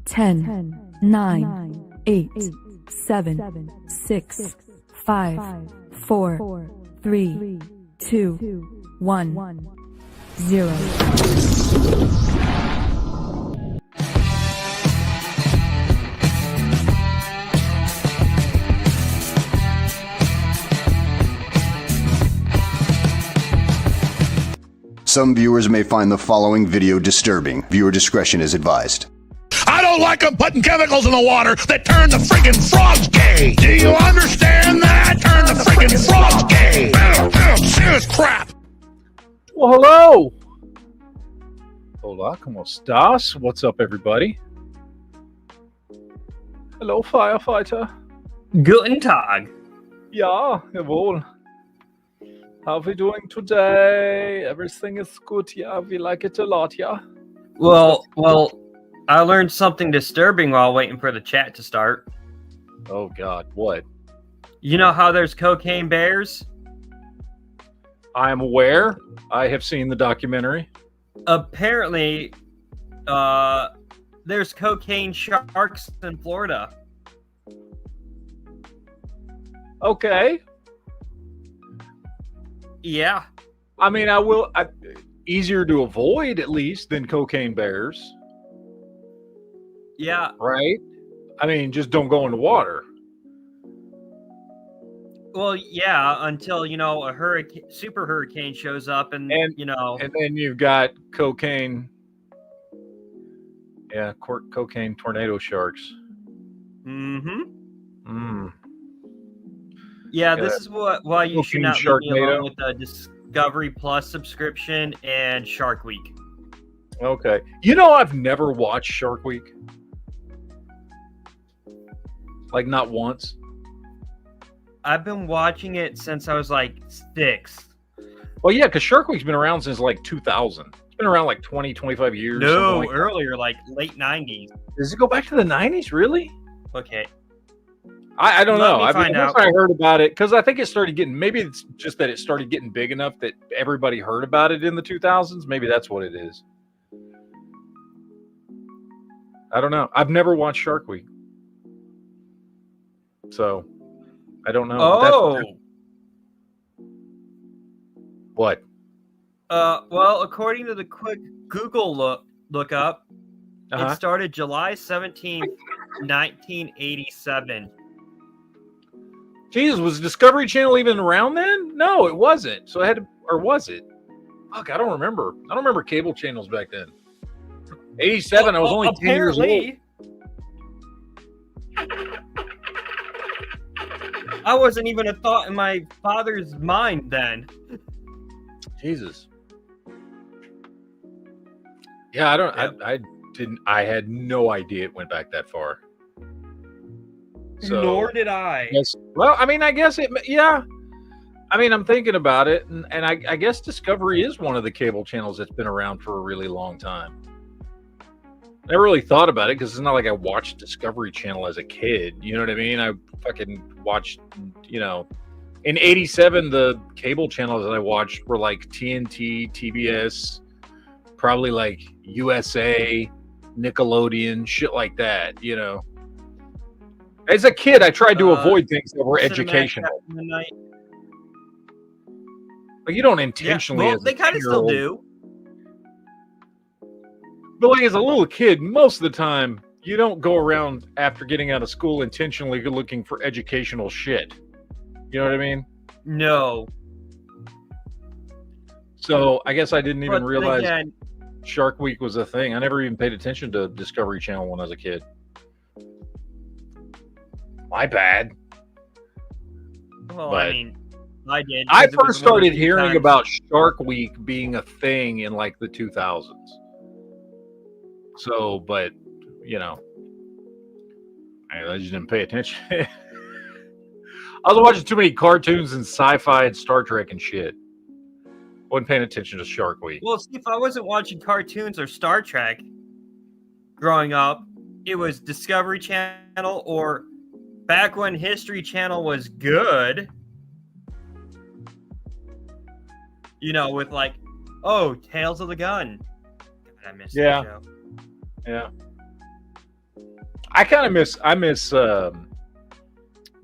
10, 9, 8, 7, 6, 5, 4, 3, 2, 1, 0. Some viewers may find the following video disturbing. Viewer discretion is advised. I don't like them putting chemicals in the water that turn the freaking frogs gay. Do you understand that? Turn the freaking frogs gay. Serious crap. Well, hello. Hola, ¿cómo estás? What's up, everybody? Hello, firefighter. Guten Tag. Ja, jawohl. How are we doing today? Everything is good, yeah. We like it a lot, yeah. Well, I learned something disturbing while waiting for the chat to start. Oh, God, what? You know how there's cocaine bears? I am aware. I have seen the documentary. Apparently, there's cocaine sharks in Florida. Okay. Yeah. I mean, easier to avoid, at least, than cocaine bears. Yeah. Right? I mean, just don't go in the water. Well, yeah, until, a super hurricane shows up and And then you've got cocaine. Yeah, cocaine tornado sharks. Mm-hmm. Yeah, this is why you should not leave me alone with the Discovery Plus subscription and Shark Week. Okay. You know, I've never watched Shark Week. Like, not once. I've been watching it since I was like 6. Well, yeah, because Shark Week's been around since like 2000. It's been around like 20, 25 years. No, like earlier, like late 90s. Does it go back to the 90s, really? Okay. I don't know. Let me find out. I heard about it because I think it started getting, maybe it's just that it started getting big enough that everybody heard about it in the 2000s. Maybe that's what it is. I don't know. I've never watched Shark Week. So, I don't know. Oh. What? Well, according to the quick Google look up, Uh-huh. It started July 17th, 1987. Jesus, was Discovery Channel even around then? No, it wasn't. So I had to, or was it? Fuck, I don't remember. I don't remember cable channels back then. 87, I was only 10 years old. I wasn't even a thought in my father's mind then. Jesus. Yeah, I don't. Yep. I didn't. I had no idea it went back that far. So, Nor did I. Yes. Well, I mean, I guess it. Yeah. I mean, I'm thinking about it, and I guess Discovery is one of the cable channels that's been around for a really long time. Never really thought about it because it's not like I watched Discovery Channel as a kid. You know what I mean? I fucking watched, in 87, the cable channels that I watched were like TNT, TBS, probably like USA, Nickelodeon, shit like that, As a kid, I tried to avoid things that were educational. Like, you don't intentionally. Yeah, well, they kind of still do. But like as a little kid, most of the time, you don't go around after getting out of school intentionally looking for educational shit. You know what I mean? No. So I guess I didn't even realize again, Shark Week was a thing. I never even paid attention to Discovery Channel when I was a kid. My bad. Well, But I mean, I did. I because it was first one of the started few hearing times- about Shark Week being a thing in like the 2000s. So, but, I just didn't pay attention. I was watching too many cartoons and sci-fi and Star Trek and shit. Wasn't paying attention to Shark Week. Well, see, if I wasn't watching cartoons or Star Trek growing up, it was Discovery Channel, or back when History Channel was good, with like, Tales of the Gun. God, I missed that show. Yeah. I kind of miss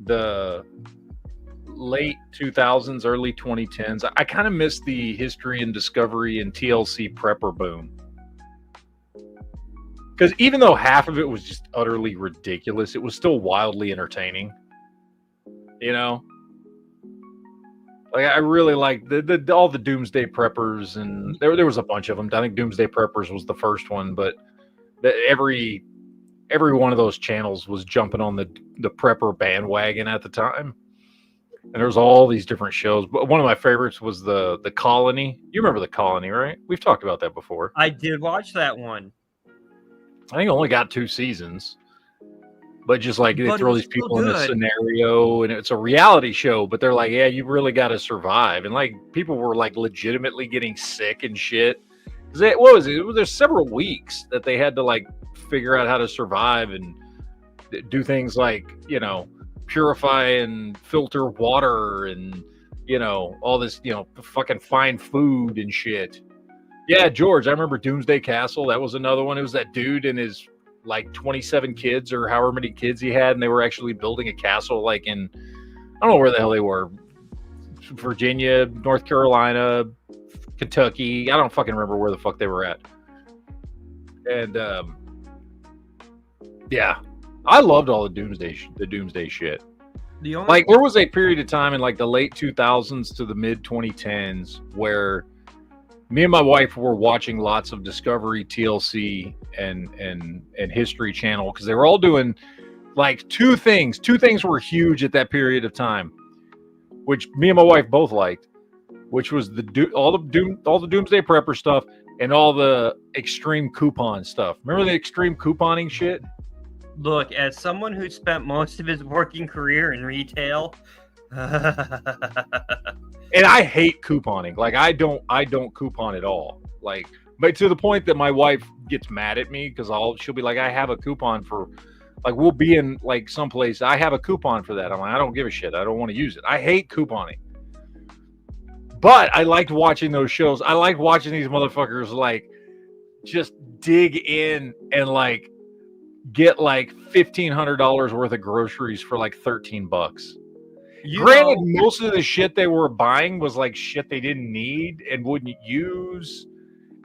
the late 2000s, early 2010s. I kind of miss the history and discovery and TLC prepper boom. Because even though half of it was just utterly ridiculous, it was still wildly entertaining. You know? Like, I really liked all the Doomsday Preppers, and there was a bunch of them. I think Doomsday Preppers was the first one, but every one of those channels was jumping on the prepper bandwagon at the time. And there was all these different shows. But one of my favorites was the Colony. You remember the Colony, right? We've talked about that before. I did watch that one. I think it only got 2 seasons. But just like they throw these people in a scenario, and it's a reality show, but they're like, yeah, you really got to survive. And like people were like legitimately getting sick and shit. What was it? There's several weeks that they had to like figure out how to survive and do things like, you know, purify and filter water and, you know, all this, you know, fucking find food and shit. Yeah, George, I remember Doomsday Castle. That was another one. It was that dude and his like 27 kids or however many kids he had, and they were actually building a castle like in, I don't know where the hell they were, Virginia, North Carolina, Kentucky. I don't fucking remember where the fuck they were at. And yeah, I loved all the Doomsday shit. Like there was a period of time in like the late 2000s to the mid 2010s where me and my wife were watching lots of Discovery, TLC, and History Channel because they were all doing like two things. Two things were huge at that period of time, which me and my wife both liked, which was all the Doomsday Prepper stuff and all the extreme coupon stuff. Remember the extreme couponing shit? Look, as someone who spent most of his working career in retail. And I hate couponing. Like I don't coupon at all. Like, but to the point that my wife gets mad at me because she'll be like, I have a coupon for, like, we'll be in like someplace. I have a coupon for that. I'm like, I don't give a shit. I don't want to use it. I hate couponing. But I liked watching those shows. I like watching these motherfuckers like just dig in and like get like $1,500 worth of groceries for like $13. Granted, most of the shit they were buying was like shit they didn't need and wouldn't use.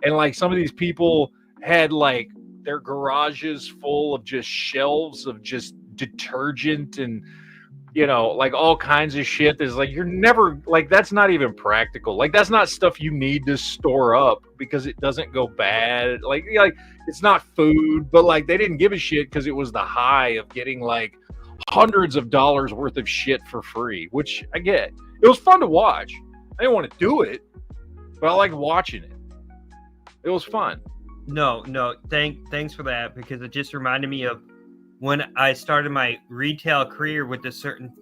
And like some of these people had like their garages full of just shelves of just detergent and, you know, like all kinds of shit. There's like, you're never like, that's not even practical. Like that's not stuff you need to store up because it doesn't go bad. Like it's not food, but like they didn't give a shit because it was the high of getting like hundreds of dollars worth of shit for free, which I get. It was fun to watch. I didn't want to do it, but I like watching it. It was fun. No, thanks for that, because it just reminded me of when I started my retail career with a certain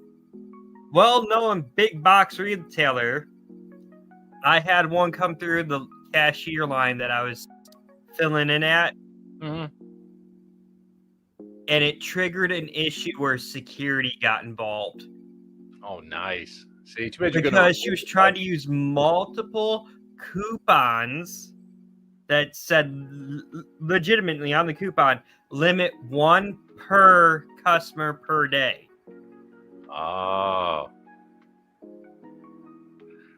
well-known big box retailer. I had one come through the cashier line that I was filling in at. Mm-hmm. And it triggered an issue where security got involved. Oh, nice. See, because she was trying to use multiple coupons that said legitimately on the coupon, limit 1 per customer per day. Oh.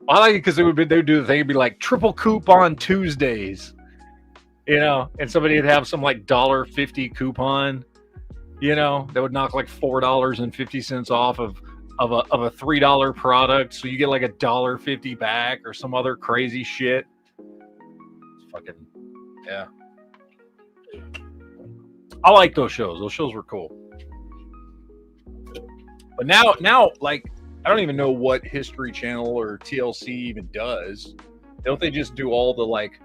I like it because they would do the thing. It'd be like triple coupon Tuesdays, you know, and somebody would have some like $1.50 coupon. You know, that would knock like $4.50 off of a $3 product, so you get like $1.50 back or some other crazy shit. It's fucking yeah. I like those shows. Those shows were cool. But now, like, I don't even know what History Channel or TLC even does. Don't they just do all the like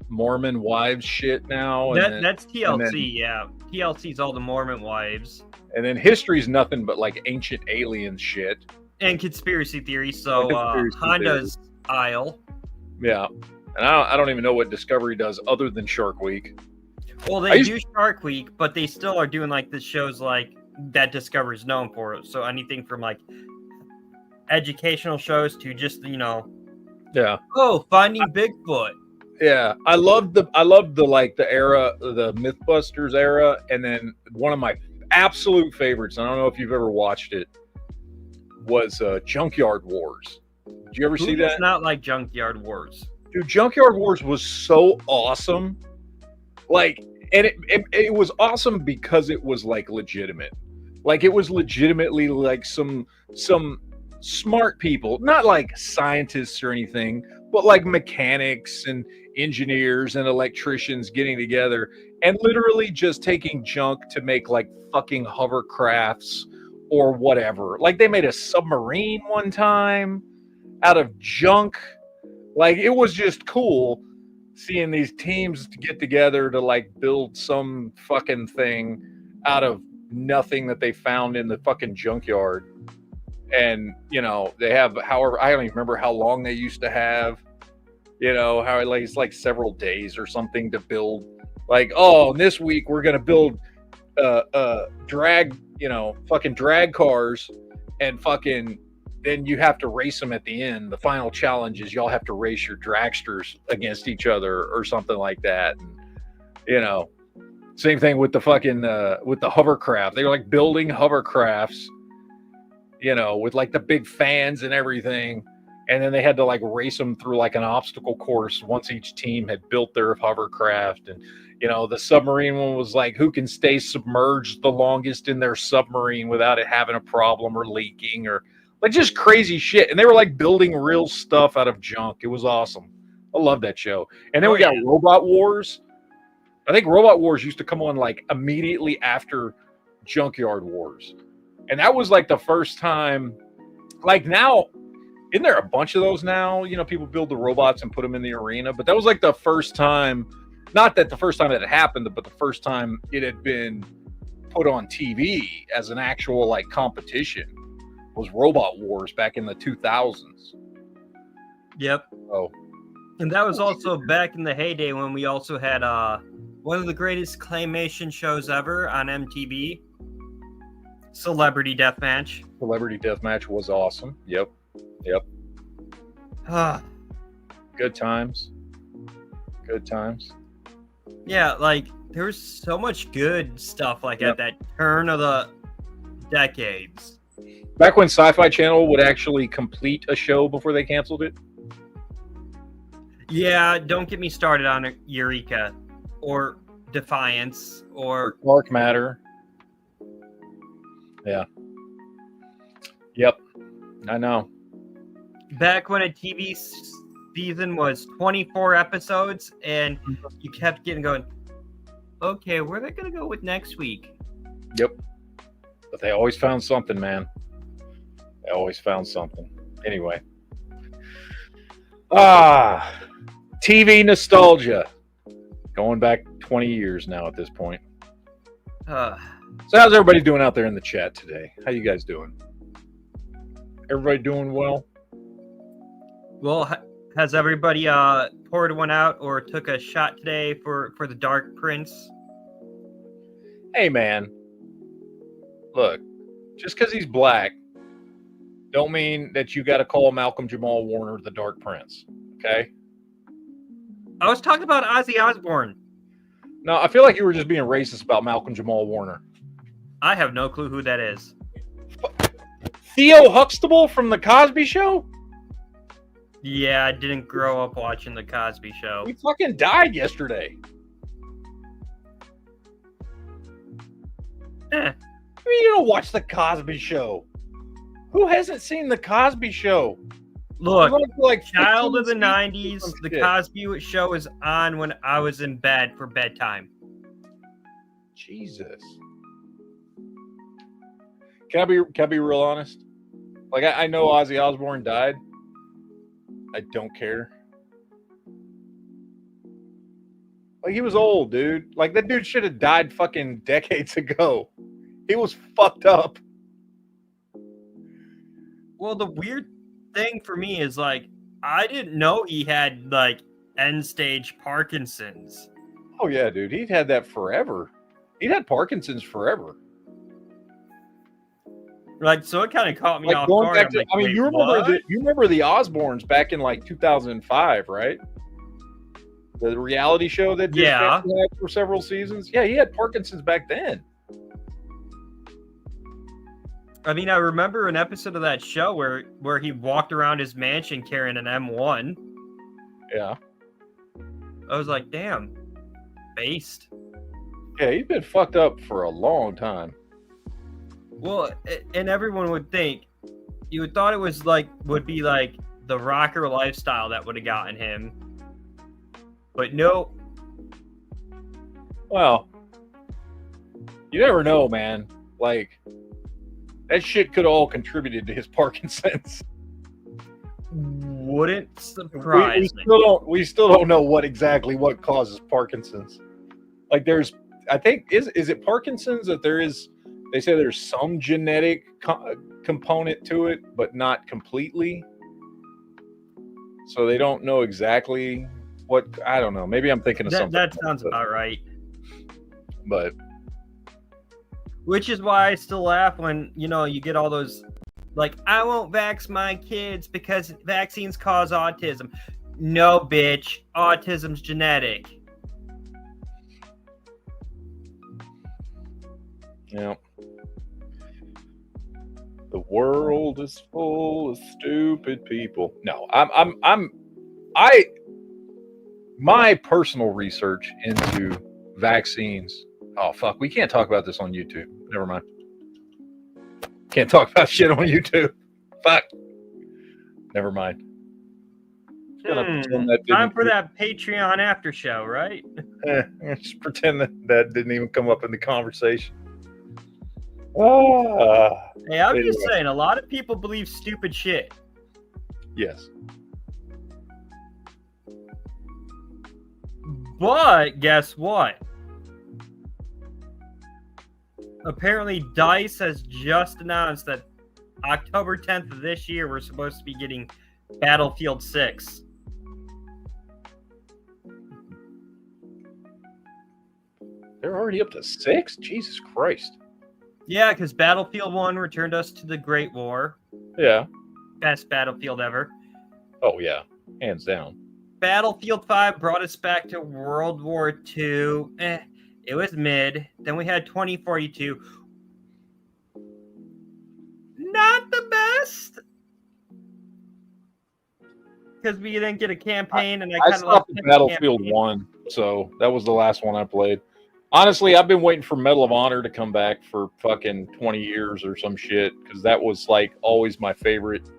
Mormon wives shit now? That's TLC, yeah. TLC's all the Mormon wives. And then History's nothing but like ancient alien shit. And conspiracy theories, so Honda's aisle. Yeah. And I don't even know what Discovery does other than Shark Week. Well, they do Shark Week, but they still are doing like the shows like that Discovery's known for. So anything from like educational shows to just, you know. Yeah. Oh, Finding Bigfoot. Yeah, I loved the like the era, the MythBusters era, and then one of my absolute favorites. I don't know if you've ever watched it. Was Junkyard Wars. Did you ever see does that? not like Junkyard Wars? Dude, Junkyard Wars was so awesome. Like, and it was awesome because it was like legitimate. Like it was legitimately like some smart people, not like scientists or anything, but like mechanics and engineers and electricians getting together and literally just taking junk to make like fucking hovercrafts or whatever. Like they made a submarine one time out of junk. Like it was just cool seeing these teams get together to like build some fucking thing out of nothing that they found in the fucking junkyard. And you know, they have, however, I don't even remember how long they used to have, you know, how like it's like several days or something to build. Like, oh, this week we're gonna build drag, you know, fucking drag cars, and fucking then you have to race them at the end. The final challenge is y'all have to race your dragsters against each other or something like that. And, you know, same thing with the fucking with the hovercraft. They were like building hovercrafts, you know, with like the big fans and everything. And then they had to like race them through like an obstacle course once each team had built their hovercraft. And, you know, the submarine one was like who can stay submerged the longest in their submarine without it having a problem or leaking or like just crazy shit. And they were like building real stuff out of junk. It was awesome. I love that show. And then we got Robot Wars. I think Robot Wars used to come on like immediately after Junkyard Wars. And that was like the first time, like now, isn't there a bunch of those now? You know, people build the robots and put them in the arena. But that was like the first time, not that the first time that it happened, but the first time it had been put on TV as an actual like competition was Robot Wars back in the 2000s. Yep. Oh. And that was also back in the heyday when we also had one of the greatest claymation shows ever on MTV, Celebrity Deathmatch. Celebrity Deathmatch was awesome. Yep. Good times. Good times. Yeah, like there was so much good stuff like at that turn of the decades. Back when Sci-Fi Channel would actually complete a show before they canceled it. Yeah, don't get me started on Eureka or Defiance or Dark Matter. Yeah. Yep. I know. Back when a TV season was 24 episodes and you kept getting going, okay, where are they going to go with next week? Yep. But they always found something, man. They always found something. Anyway. TV nostalgia. Going back 20 years now at this point. So how's everybody doing out there in the chat today? How you guys doing? Everybody doing well? Well, has everybody poured one out or took a shot today for the Dark Prince? Hey, man. Look, just because he's black don't mean that you got to call Malcolm Jamal Warner the Dark Prince, okay? I was talking about Ozzy Osbourne. No, I feel like you were just being racist about Malcolm Jamal Warner. I have no clue who that is. Theo Huxtable from The Cosby Show? Yeah, I didn't grow up watching The Cosby Show. He fucking died yesterday. I mean, you don't watch The Cosby Show. Who hasn't seen The Cosby Show? Look, like child of the 90s, The Cosby Show is on when I was in bed for bedtime. Jesus. Can I be real honest? Like, I know Ozzy Osbourne died. I don't care. Like, he was old, dude. Like, that dude should have died fucking decades ago. He was fucked up. Well, the weird thing for me is, like, I didn't know he had, like, end-stage Parkinson's. Oh, yeah, dude. He'd had that forever. He'd had Parkinson's forever. Like, so it kind of caught me like off going guard. back to, like, I mean, you remember the Osbournes back in like 2005, right? The reality show that Yeah. Disney had for several seasons. Yeah, he had Parkinson's back then. I mean, I remember an episode of that show where he walked around his mansion carrying an M1. Yeah. I was like, damn, based. Yeah, he's been fucked up for a long time. Well, and everyone would think, you would thought it was would be like the rocker lifestyle that would have gotten him. But no. Well, you never know, man. Like, that shit could have all contributed to his Parkinson's. Wouldn't surprise me. We still don't know what causes Parkinson's. Like, there's, I think, is it Parkinson's that they say there's some genetic component to it, but not completely. So they don't know exactly what, I don't know. Maybe I'm thinking of something. That sounds about right. But which is why I still laugh when, you get all those, I won't vax my kids because vaccines cause autism. No, bitch. Autism's genetic. yeah. The world is full of stupid people. No, my personal research into vaccines. Oh, fuck. We can't talk about this on YouTube. Never mind. Can't talk about shit on YouTube. Fuck. Never mind. Time for that Patreon after show, right? Just pretend that didn't even come up in the conversation. Hey, I'm just saying, a lot of people believe stupid shit. Yes. But guess what? Apparently, DICE has just announced that October 10th of this year, we're supposed to be getting Battlefield 6. They're already up to 6? Jesus Christ. Yeah, because Battlefield 1 returned us to the Great War. Yeah. Best Battlefield ever. Oh, yeah. Hands down. Battlefield 5 brought us back to World War II. It was mid. Then we had 2042. Not the best. Because we didn't get a campaign, and I kind of stopped at Battlefield 1, so that was the last one I played. Honestly, I've been waiting for Medal of Honor to come back for fucking 20 years or some shit, because that was always my favorite,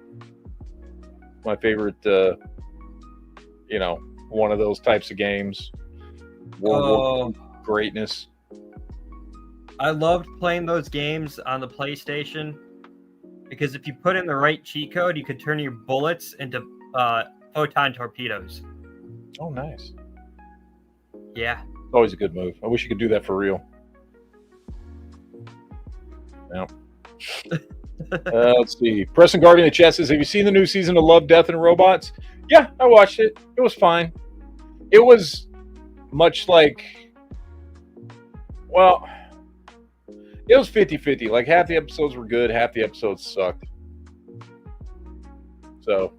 one of those types of games. World War greatness. I loved playing those games on the PlayStation because if you put in the right cheat code, you could turn your bullets into photon torpedoes. Oh, nice. Yeah. It's always a good move. I wish you could do that for real. Yeah. Let's see. Preston Guardian in the chat says, have you seen the new season of Love, Death, and Robots? Yeah, I watched it. It was fine. It was much like, well, it was 50-50. Like, half the episodes were good, half the episodes sucked. So,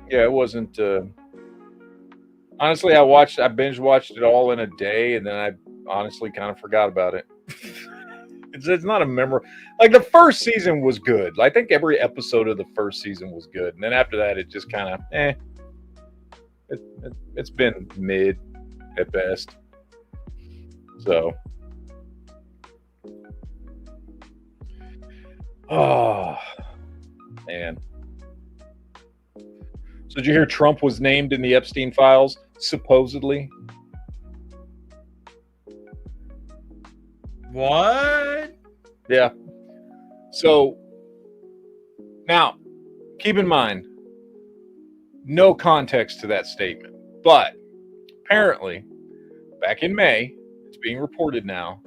yeah, it wasn't... Honestly, I binge watched it all in a day, and then I honestly kind of forgot about it. It's not a memory. Like, the first season was good. I think every episode of the first season was good, and then after that, it just kind of It's been mid at best. So, oh man. So did you hear Trump was named in the Epstein files? Supposedly. What? Yeah. So now, keep in mind, no context to that statement. But apparently, back in May, it's being reported now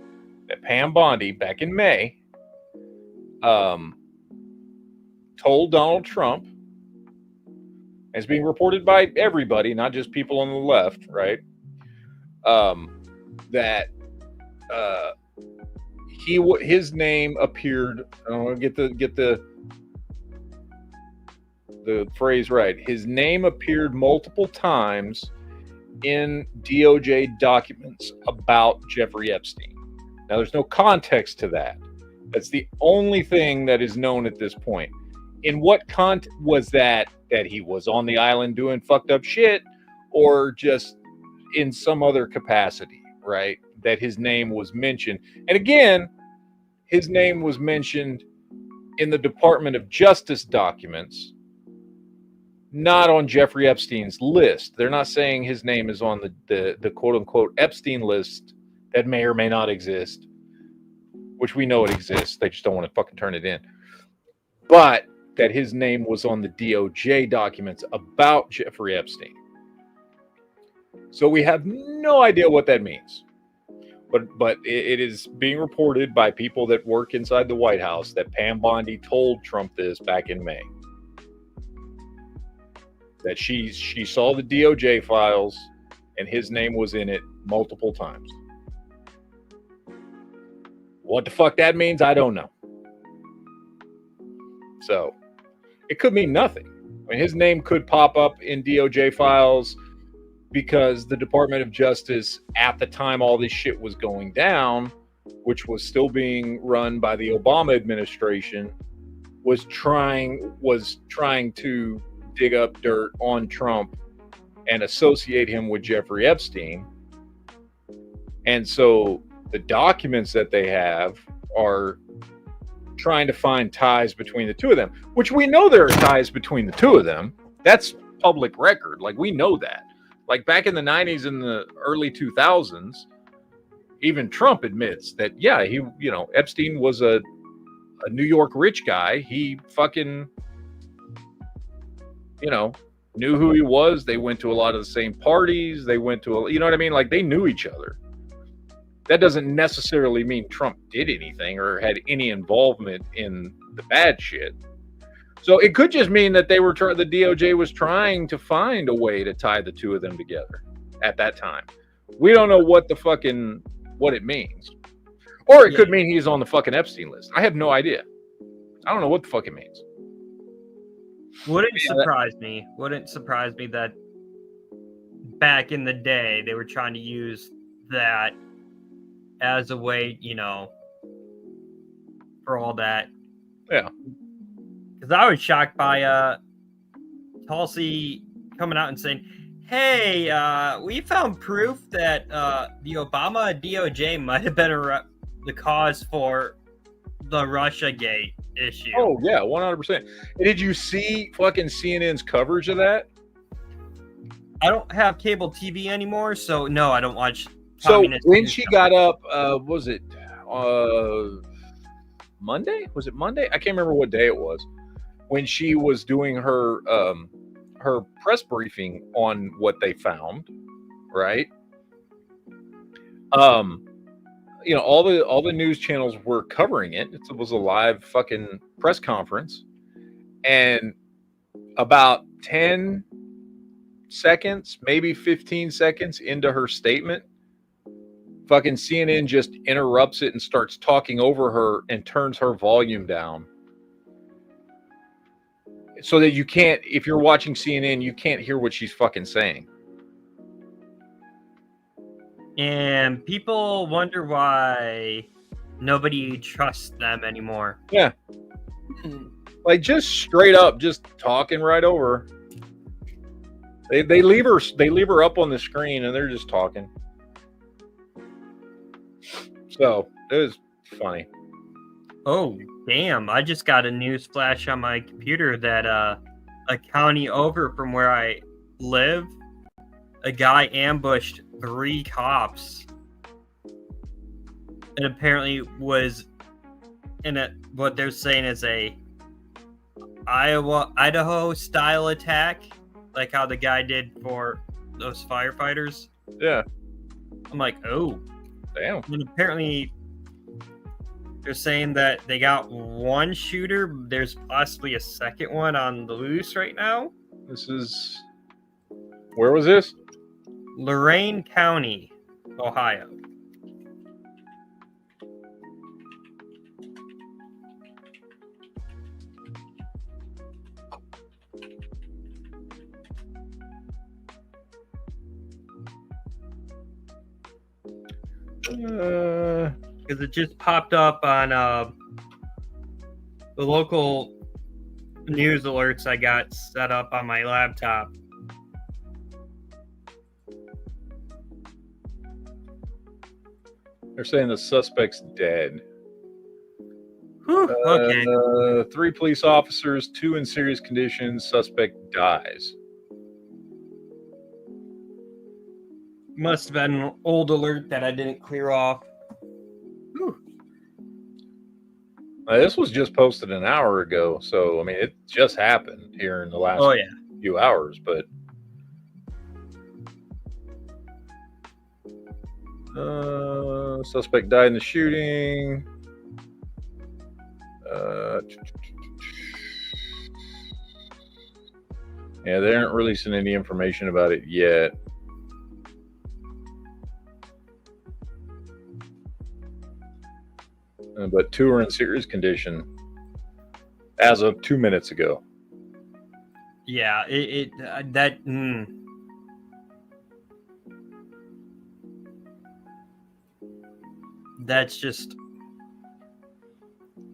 that Pam Bondi, back in May, told Donald Trump, as being reported by everybody, not just people on the left, right? That his name appeared. I don't want to get the the phrase right. His name appeared multiple times in DOJ documents about Jeffrey Epstein. Now, there's no context to that. That's the only thing that is known at this point. In what context was that he was on the island doing fucked up shit, or just in some other capacity, right? That his name was mentioned. And again, his name was mentioned in the Department of Justice documents, not on Jeffrey Epstein's list. They're not saying his name is on the quote-unquote Epstein list that may or may not exist, which we know it exists. They just don't want to fucking turn it in. But that his name was on the DOJ documents about Jeffrey Epstein. So we have no idea what that means. But it is being reported by people that work inside the White House that Pam Bondi told Trump this back in May. That she saw the DOJ files and his name was in it multiple times. What the fuck that means, I don't know. So, it could mean nothing. I mean, his name could pop up in DOJ files because the Department of Justice, at the time all this shit was going down, which was still being run by the Obama administration, was trying to dig up dirt on Trump and associate him with Jeffrey Epstein. And so the documents that they have are trying to find ties between the two of them, which we know there are ties between the two of them. That's public record. Like, we know that. Like, back in the 90s and the early 2000s, even Trump admits that, yeah, he, Epstein was a New York rich guy. He fucking, knew who he was. They went to a lot of the same parties. They went to, you know what I mean? Like, they knew each other. That doesn't necessarily mean Trump did anything or had any involvement in the bad shit. So it could just mean that the DOJ was trying to find a way to tie the two of them together at that time. We don't know what it means. Or it could mean he's on the fucking Epstein list. I have no idea. I don't know what the fuck it means. Wouldn't surprise me that back in the day they were trying to use that as a way, for all that. Yeah. Because I was shocked by Tulsi coming out and saying, hey, we found proof that the Obama DOJ might have been the cause for the Russiagate issue. Oh, yeah, 100%. Did you see fucking CNN's coverage of that? I don't have cable TV anymore, so no, I don't watch. So when she got up, was it Monday? Was it Monday? I can't remember what day it was. When she was doing her press briefing on what they found, right? All the news channels were covering it. It was a live fucking press conference, and about 10 seconds, maybe 15 seconds into her statement, fucking CNN just interrupts it and starts talking over her and turns her volume down. So that you can't, if you're watching CNN, you can't hear what she's fucking saying. And people wonder why nobody trusts them anymore. Yeah. Like, just straight up, just talking right over. They leave her up on the screen and they're just talking. So it was funny. Oh, damn. I just got a news flash on my computer that a county over from where I live, a guy ambushed 3 cops. And apparently was in what they're saying is a Idaho style attack, like how the guy did for those firefighters. Yeah. I'm like, oh. Damn. And apparently they're saying that they got one shooter. There's possibly a second one on the loose right now. Where was this? Lorain County, Ohio. Because it just popped up on the local news alerts I got set up on my laptop. They're saying the suspect's dead. Whew, okay. 3 police officers, 2 in serious condition. Suspect dies. Must have been an old alert that I didn't clear off. This was just posted an hour ago, so I mean it just happened here in the last few hours. But suspect died in the shooting. Yeah, they aren't releasing any information about it yet. But 2 are in serious condition as of 2 minutes ago. Yeah, that's just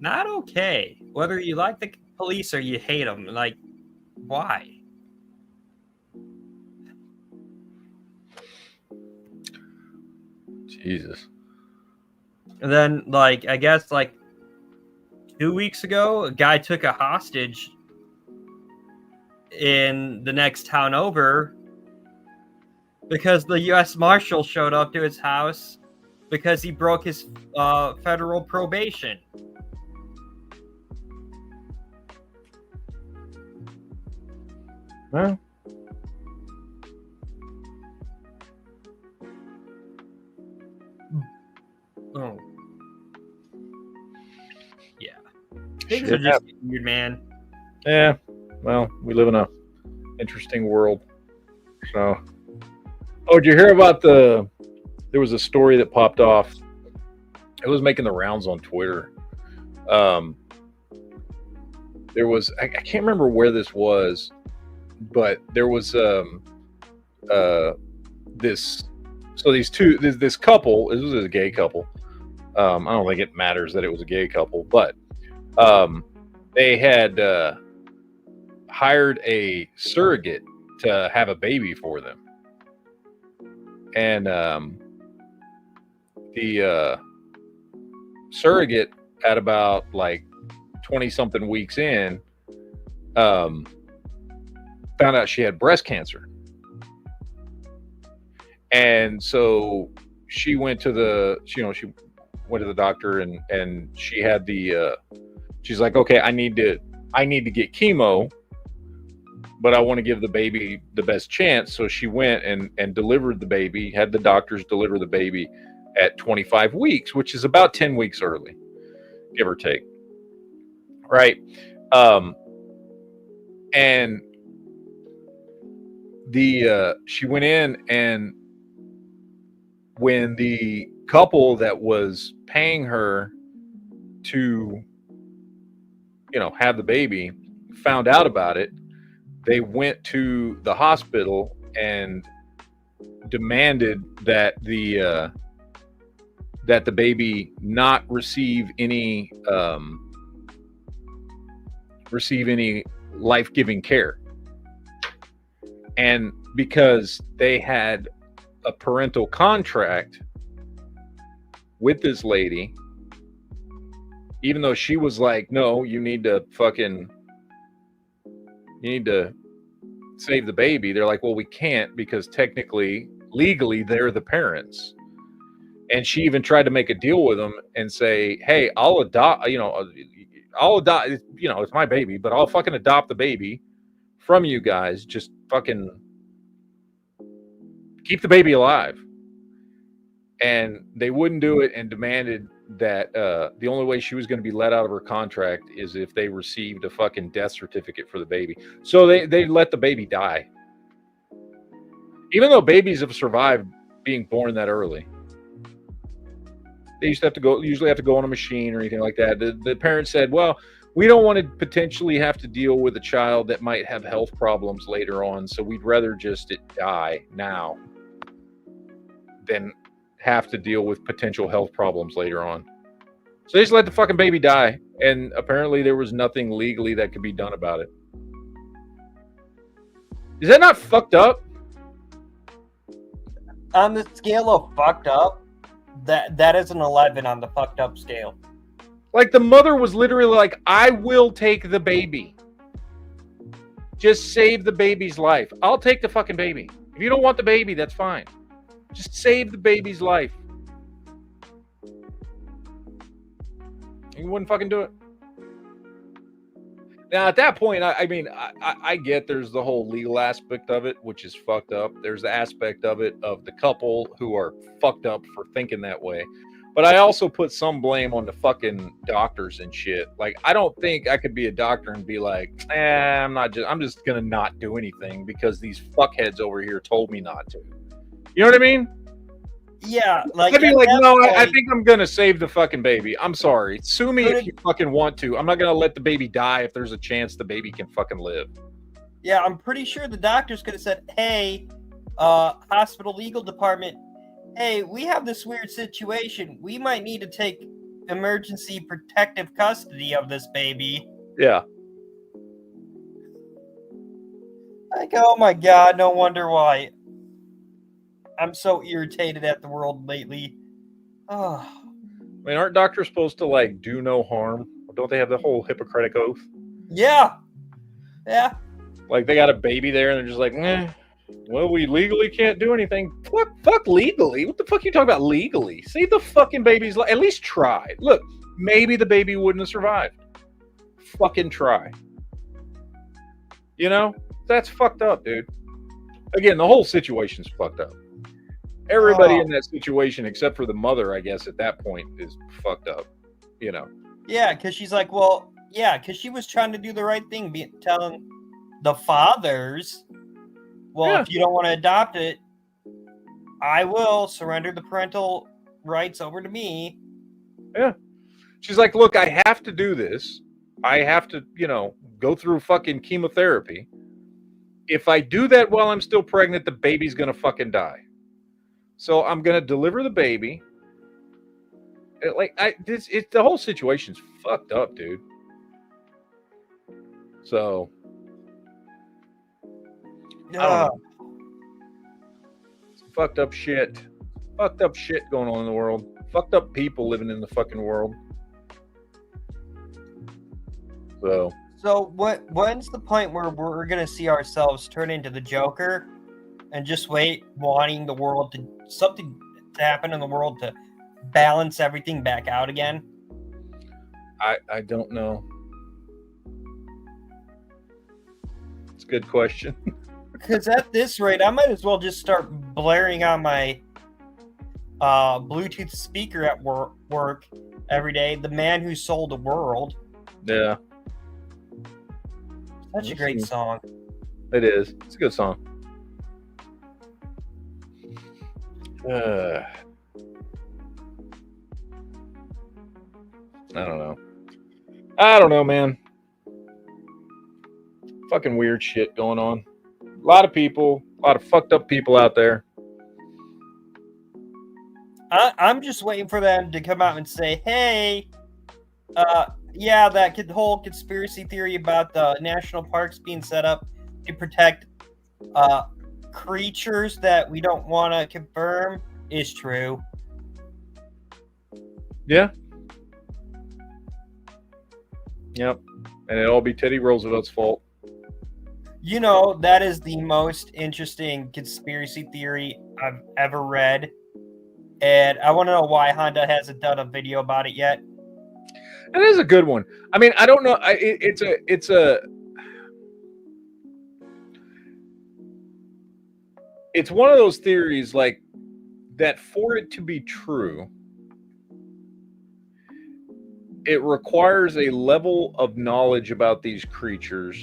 not okay. Whether you like the police or you hate them, like, why? Jesus. And then, like, I guess, like, 2 weeks ago, a guy took a hostage in the next town over because the U.S. Marshal showed up to his house because he broke his federal probation. Well, oh. Yeah. Things are just weird, man. Yeah. Well, we live in a interesting world. So, did you hear about there was a story that popped off. It was making the rounds on Twitter. There was, I can't remember where this was, but there was this couple. This was a gay couple. I don't think it matters that it was a gay couple, but they had hired a surrogate to have a baby for them, and the surrogate at about like 20 something weeks in found out she had breast cancer. And so she went to the, she went to the doctor and she had she's like, okay, I need to get chemo, but I want to give the baby the best chance. So she went and delivered the baby, had the doctors deliver the baby at 25 weeks, which is about 10 weeks early, give or take. Right. And she went in, and when the couple that was paying her to, have the baby found out about it, they went to the hospital and demanded that the baby not receive any life-giving care. And because they had a parental contract with this lady, even though she was like, no, you need to save the baby, they're like, well, we can't, because technically, legally, they're the parents. And she even tried to make a deal with them and say, hey, I'll adopt, it's my baby, but I'll fucking adopt the baby from you guys. Just fucking keep the baby alive. And they wouldn't do it, and demanded that the only way she was going to be let out of her contract is if they received a fucking death certificate for the baby. So they let the baby die, even though babies have survived being born that early. They usually have to go on a machine or anything like that. The parents said, well, we don't want to potentially have to deal with a child that might have health problems later on, so we'd rather just it die now than have to deal with potential health problems later on. So they just let the fucking baby die, and apparently there was nothing legally that could be done about it. Is that not fucked up? On the scale of fucked up, that is an 11 on the fucked up scale. Like, the mother was literally like, I will take the baby. Just save the baby's life. I'll take the fucking baby. If you don't want the baby, that's fine. Just save the baby's life. You wouldn't fucking do it. Now, at that point, I mean, I get there's the whole legal aspect of it, which is fucked up. There's the aspect of it of the couple who are fucked up for thinking that way. But I also put some blame on the fucking doctors and shit. Like, I don't think I could be a doctor and be like, I'm just gonna not do anything because these fuckheads over here told me not to. You know what I mean? Yeah, like I'd be like, no, I think I'm gonna save the fucking baby. I'm sorry. Sue me if you fucking want to. I'm not gonna let the baby die if there's a chance the baby can fucking live. Yeah, I'm pretty sure the doctors could have said, hey, hospital legal department, hey, we have this weird situation. We might need to take emergency protective custody of this baby. Yeah. Like, oh my God, no wonder why. I'm so irritated at the world lately. Oh. I mean, aren't doctors supposed to, like, do no harm? Don't they have the whole Hippocratic oath? Yeah. Yeah. Like, they got a baby there and they're just like, well, we legally can't do anything. Fuck legally? What the fuck are you talking about legally? Save the fucking baby's life. At least try. Look, maybe the baby wouldn't have survived. Fucking try. You know? That's fucked up, dude. Again, the whole situation's fucked up. Everybody in that situation, except for the mother, I guess, at that point, is fucked up. You know? Yeah, because she's like, well, yeah, because she was trying to do the right thing, telling the fathers, well, if you don't want to adopt it, I will surrender the parental rights over to me. Yeah. She's like, look, I have to do this. I have to, go through fucking chemotherapy. If I do that while I'm still pregnant, the baby's going to fucking die. So I'm going to deliver the baby. The whole situation's fucked up, dude. So. Some fucked up shit. Fucked up shit going on in the world. Fucked up people living in the fucking world. So when's the point where we're gonna see ourselves turn into the Joker and just wait, wanting the world something to happen in the world to balance everything back out again? I don't know. It's a good question. Because at this rate, I might as well just start blaring on my Bluetooth speaker at work every day. The Man Who Sold the World. Yeah. Such a great song. It is. It's a good song. I don't know, man. Fucking weird shit going on. A lot of people, a lot of fucked up people out there. I'm just waiting for them to come out and say, hey, that whole conspiracy theory about the national parks being set up to protect creatures that we don't want to confirm is true. Yeah. Yep. And it'll all be Teddy Roosevelt's fault. That is the most interesting conspiracy theory I've ever read. And I want to know why Honda hasn't done a video about it yet. It is a good one. I mean, I don't know. It's one of those theories like that for it to be true, it requires a level of knowledge about these creatures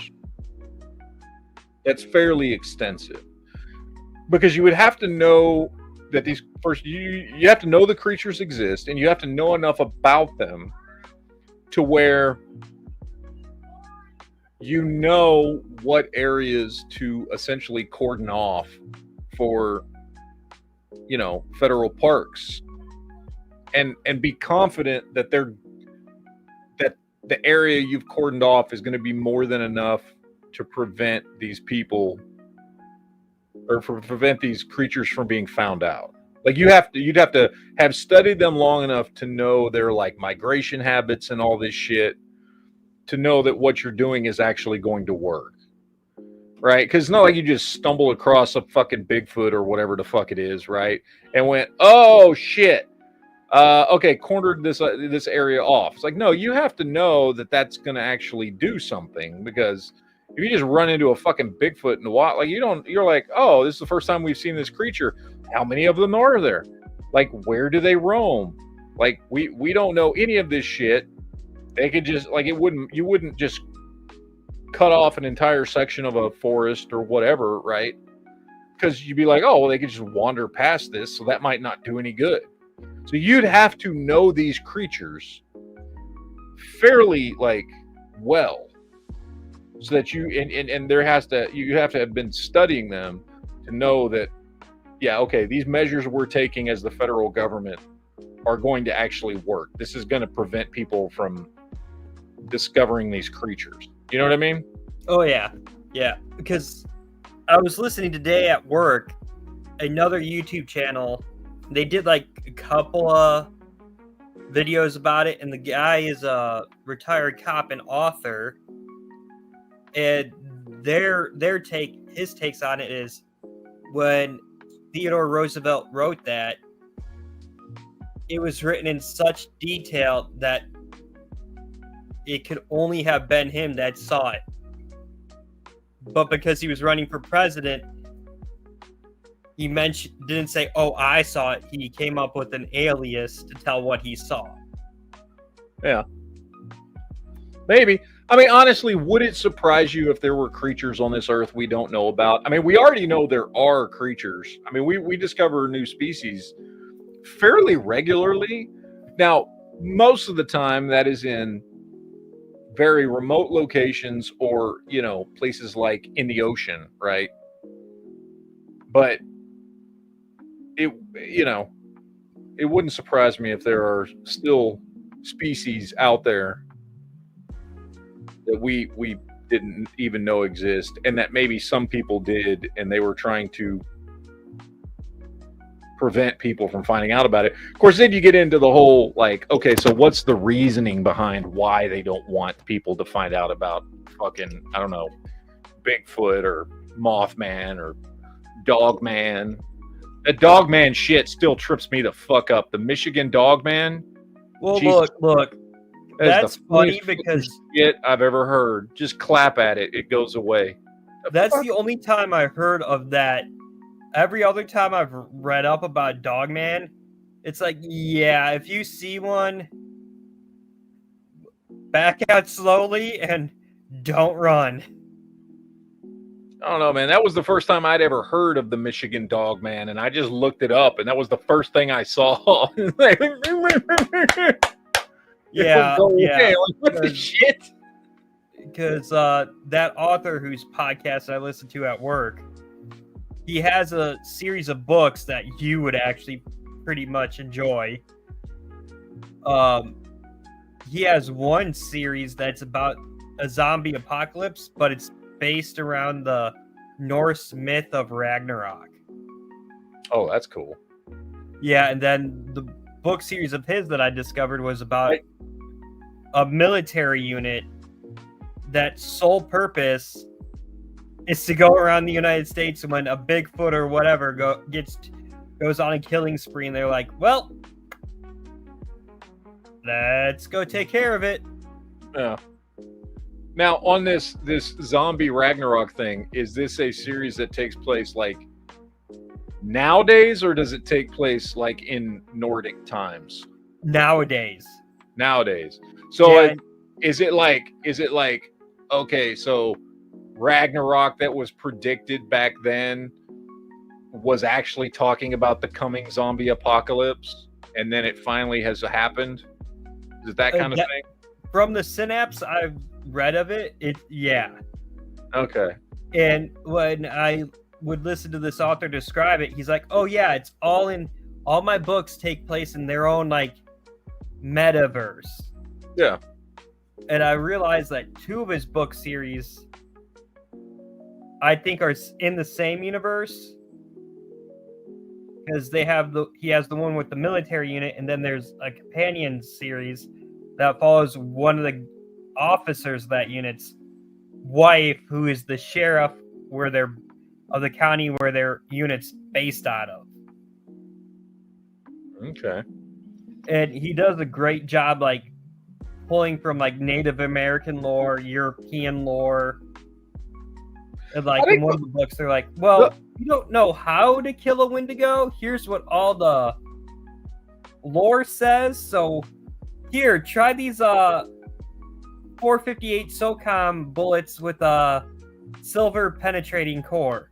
that's fairly extensive. Because you would have to know that you have to know the creatures exist, and you have to know enough about them to where you know what areas to essentially cordon off for federal parks, and be confident that that the area you've cordoned off is going to be more than enough to prevent these people, or prevent these creatures from being found out. Like you'd have to have studied them long enough to know their like migration habits and all this shit, to know that what you're doing is actually going to work, right? Because it's not like you just stumble across a fucking Bigfoot or whatever the fuck it is, right? And went, oh shit, okay, cornered this area off. It's like, no, you have to know that that's going to actually do something, because if you just run into a fucking Bigfoot in the wild, like you're like, oh, this is the first time we've seen this creature. How many of them are there? Like, where do they roam? Like, we don't know any of this shit. They could just, like, you wouldn't just cut off an entire section of a forest or whatever, right? Because you'd be like, oh, well, they could just wander past this, so that might not do any good. So you'd have to know these creatures fairly, like, well, so that you have to have been studying them to know that, yeah, okay, these measures we're taking as the federal government are going to actually work. This is going to prevent people from discovering these creatures. You know what I mean? Oh yeah, because I was listening today at work, another YouTube channel. They did like a couple of videos about it, and the guy is a retired cop and author, and his takes on it is, when Theodore Roosevelt wrote that, it was written in such detail that it could only have been him that saw it. But because he was running for president, he didn't say, oh, I saw it. He came up with an alias to tell what he saw. Yeah. Maybe. I mean, honestly, would it surprise you if there were creatures on this earth we don't know about? I mean, we already know there are creatures. I mean, we discover new species fairly regularly. Now, most of the time that is in very remote locations, or, places like in the ocean, right? But it wouldn't surprise me if there are still species out there that we didn't even know exist, and that maybe some people did, and they were trying to prevent people from finding out about it. Of course, then you get into the whole, like, okay, so what's the reasoning behind why they don't want people to find out about fucking, I don't know, Bigfoot or Mothman or Dogman. That Dogman shit still trips me the fuck up. The Michigan Dogman. Well, Jesus, look. That's funny because shit I've ever heard. Just clap at it, it goes away. That's the only time I heard of that. Every other time I've read up about Dogman, it's like, yeah, if you see one, back out slowly and don't run. I don't know, man. That was the first time I'd ever heard of the Michigan Dogman, and I just looked it up, and that was the first thing I saw. Yeah. Like, what the shit? Because that author whose podcast I listen to at work, he has a series of books that you would actually pretty much enjoy. He has one series that's about a zombie apocalypse, but it's based around the Norse myth of Ragnarok. Oh, that's cool. Yeah, and then the book series of his that I discovered was about a military unit that sole purpose is to go around the United States, and when a Bigfoot or whatever goes on a killing spree, and they're like, well, let's go take care of it. Yeah. Now, on this zombie Ragnarok thing, is this a series that takes place like nowadays, or does it take place like in Nordic times? Nowadays. So Yeah. is it like okay, so Ragnarok that was predicted back then was actually talking about the coming zombie apocalypse, and then it finally has happened? Is it that kind of thing? From the synapse I've read of it, yeah. Okay. And when I would listen to this author describe it, he's like, "Oh yeah, it's all my books take place in their own like metaverse." Yeah. And I realized that 2 of his book series, I think, are in the same universe, because he has the one with the military unit, and then there's a companion series that follows one of the officers of that unit's wife, who is the sheriff of the county where their unit's based out of. Okay. And he does a great job, like pulling from like Native American lore, European lore. And like in one of the books, they're like, "Well, you don't know how to kill a Wendigo. Here's what all the lore says. So here, try these 458 SOCOM bullets with a silver penetrating core."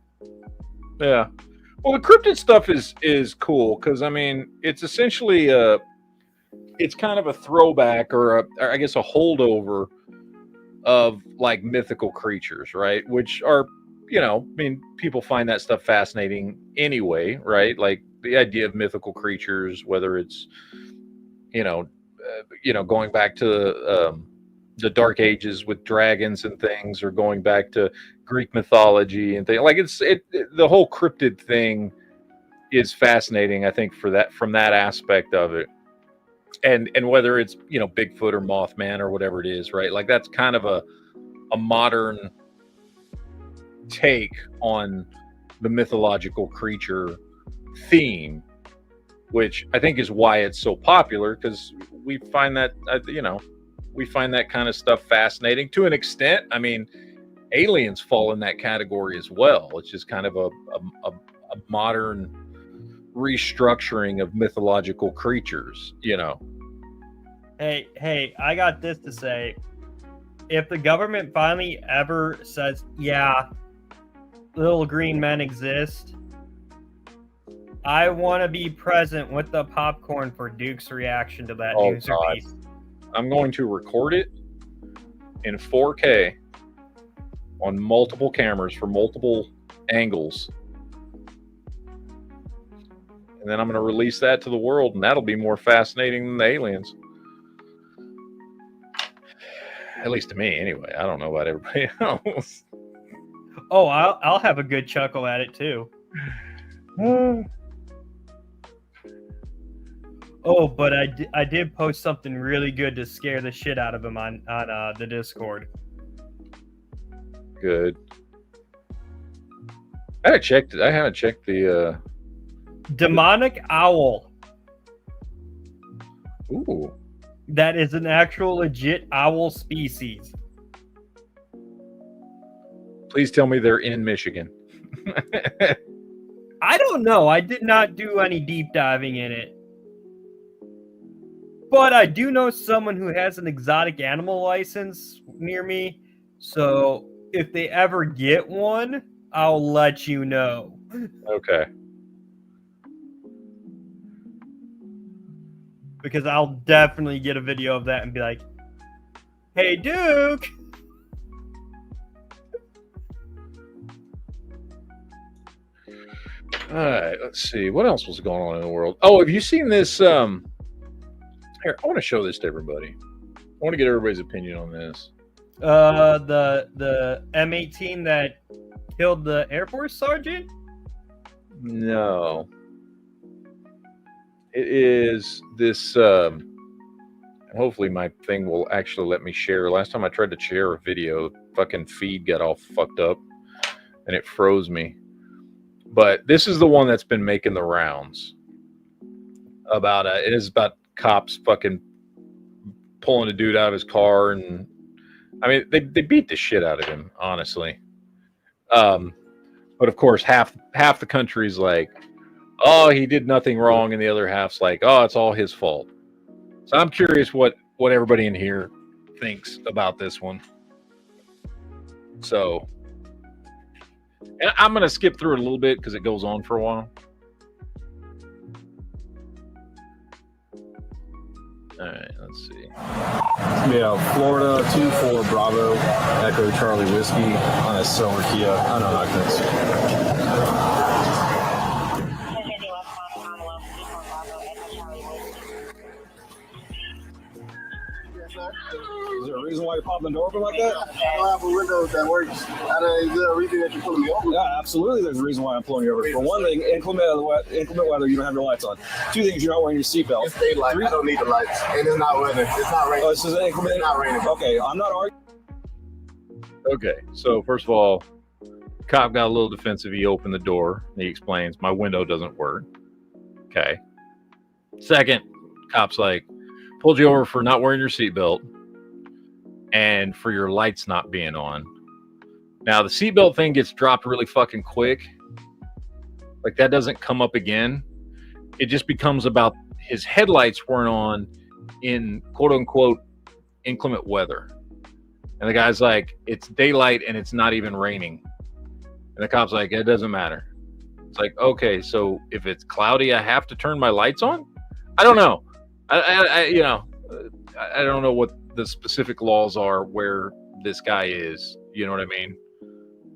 Yeah. Well, the cryptid stuff is cool because I mean it's essentially it's kind of a throwback or I guess a holdover of like mythical creatures, right? Which are, I mean, people find that stuff fascinating anyway, right? Like the idea of mythical creatures, whether it's going back to the Dark Ages with dragons and things, or going back to Greek mythology and things. Like the whole cryptid thing is fascinating, I think, from that aspect of it. And whether it's Bigfoot or Mothman or whatever it is, right? Like that's kind of a modern take on the mythological creature theme, which I think is why it's so popular, because we find that we find that kind of stuff fascinating to an extent. I mean, aliens fall in that category as well. It's just kind of a modern restructuring of mythological creatures, Hey, I got this to say. If the government finally ever says, "Yeah, little green men exist," I want to be present with the popcorn for Duke's reaction to that news release. I'm going to record it in 4K on multiple cameras for multiple angles. And then I'm going to release that to the world, and that'll be more fascinating than the aliens. At least to me, anyway. I don't know about everybody else. Oh, I'll have a good chuckle at it, too. Oh, but I did post something really good to scare the shit out of him on the Discord. Good. I haven't checked the demonic owl. Ooh. That is an actual legit owl species. Please tell me they're in Michigan. I don't know. I did not do any deep diving in it. But I do know someone who has an exotic animal license near me. So if they ever get one, I'll let you know. Okay. Because I'll definitely get a video of that and be like, "Hey, Duke!" All right, let's see. What else was going on in the world? Oh, have you seen this? Here, I want to show this to everybody. I want to get everybody's opinion on this. The M18 that killed the Air Force sergeant? No. It is this, hopefully my thing will actually let me share. Last time I tried to share a video, fucking feed got all fucked up and it froze me. But this is the one that's been making the rounds. It is about cops fucking pulling a dude out of his car, and I mean they beat the shit out of him, honestly. But of course half the country's like, "Oh, he did nothing wrong," and the other half's like, "Oh, it's all his fault." So I'm curious what everybody in here thinks about this one. So, and I'm gonna skip through it a little bit because it goes on for a while. All right, let's see. Yeah, Florida 24 Bravo Echo Charlie Whiskey on a silver Kia. I don't know how that's. Is there a reason why you're popping the door open like that? I don't have a window that works. Is there a reason that you're pulling me over? Yeah, absolutely. There's a reason why I'm pulling you over. For one thing, inclement weather, you don't have your lights on. Two things, you're not wearing your seatbelt. It's daylight. I don't need the lights. And it's not weather. It's not raining. Oh, this is inclement? It's not raining. Okay, I'm not arguing. Okay, so first of all, cop got a little defensive. He opened the door. He explains, my window doesn't work. Okay. Second, cop's like, pulled you over for not wearing your seatbelt and for your lights not being on. Now, the seatbelt thing gets dropped really fucking quick. Like, that doesn't come up again. It just becomes about his headlights weren't on in quote-unquote inclement weather. And the guy's like, it's daylight and it's not even raining. And the cop's like, it doesn't matter. It's like, okay, so if it's cloudy, I have to turn my lights on? I don't know. I don't know what the specific laws are where this guy is. You know what I mean?